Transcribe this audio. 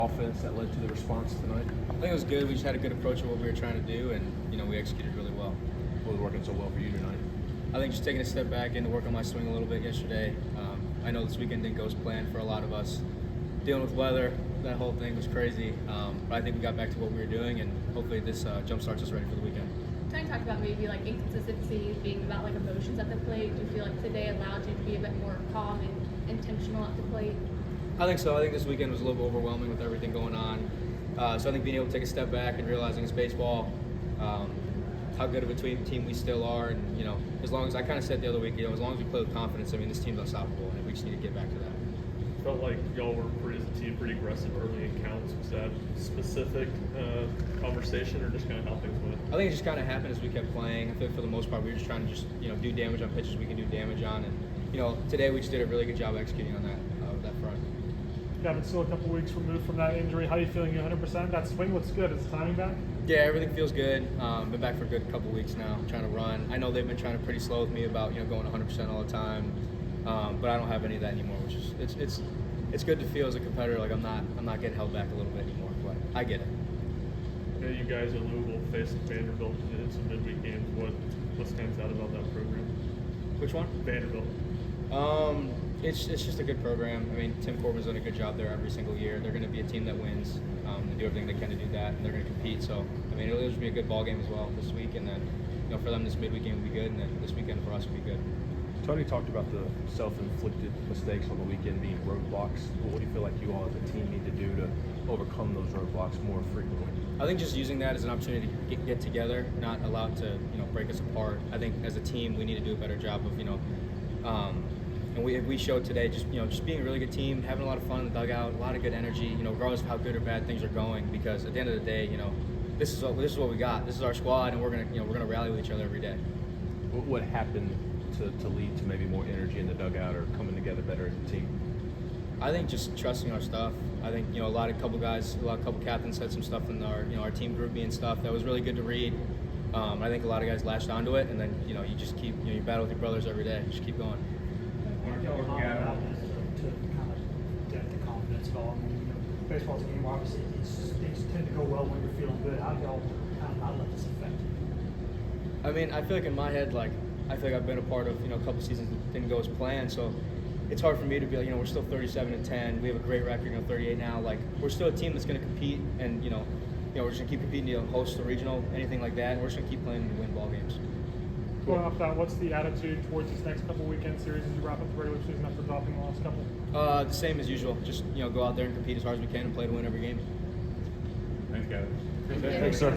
offense that led to the response tonight? I think it was good. We just had a good approach of what we were trying to do, and we executed really well. What was working so well for you tonight? I think just taking a step back and to work on my swing a little bit yesterday. I know this weekend didn't go as planned for a lot of us. Dealing with weather, that whole thing was crazy. But I think we got back to what we were doing, and hopefully this jump starts us ready for the weekend. Can I talk about maybe like inconsistency being about like emotions at the plate? Do you feel like today allowed you to be a bit more calm and intentional at the plate? I think so. I think this weekend was a little bit overwhelming with everything going on. So I think being able to take a step back and realizing it's baseball, how good of a team we still are, and as long as I kind of said the other week, as long as we play with confidence, I mean, this team's unstoppable, and we just need to get back to that. Felt like y'all were, as a team, pretty aggressive early in counts. Was that specific conversation, or just kind of how things went? I think it just kind of happened as we kept playing. I think for the most part, we were just trying to do damage on pitches we can do damage on, and today we just did a really good job executing on that front. Gavin, still a couple weeks removed from that injury. How are you feeling? You 100%? That swing looks good. Is the timing back? Yeah, everything feels good. Been back for a good couple weeks now, trying to run. I know they've been trying to pretty slow with me about going 100% all the time, but I don't have any of that anymore. Which is it's good to feel as a competitor like I'm not getting held back a little bit anymore. But I get it. Yeah, you guys at Louisville faced Vanderbilt in some midweek games. What stands out about that program? Which one? Vanderbilt. It's just a good program. I mean, Tim Corbin's done a good job there every single year. They're going to be a team that wins. They do everything they can to do that, and they're going to compete. So, I mean, it'll just be a good ball game as well this week, and then for them this midweek game will be good, and then this weekend for us will be good. Tony talked about the self-inflicted mistakes on the weekend being roadblocks. What do you feel like you all as a team need to do to overcome those roadblocks more frequently? I think just using that as an opportunity to get together, not allow it to break us apart. I think as a team we need to do a better job of and we showed today just being a really good team, having a lot of fun in the dugout, a lot of good energy. Regardless of how good or bad things are going, because at the end of the day, this is what we got. This is our squad, and we're gonna rally with each other every day. What happened to lead to maybe more energy in the dugout or coming together better as a team? I think just trusting our stuff. I think a couple captains said some stuff in our team group and stuff that was really good to read. I think a lot of guys latched onto it, and then you just keep you battle with your brothers every day. Just keep going. To kind of get the confidence going. Baseball's a game, obviously, things tend to go well when you're feeling good. How do y'all kind of not let this affect you? I mean, I feel like in my head, I feel like I've been a part of a couple seasons that didn't go as planned, so it's hard for me to be we're still 37-10. We have a great record, 38 now. We're still a team that's going to compete, and we're just going to keep competing to host the regional, anything like that, and we're just going to keep playing to win ball games. Going off that, what's the attitude towards this next couple weekend series as you wrap up the regular season after dropping the last couple? The same as usual. Just go out there and compete as hard as we can and play to win every game. Thanks, Gavin. Thank you. Thanks, sir.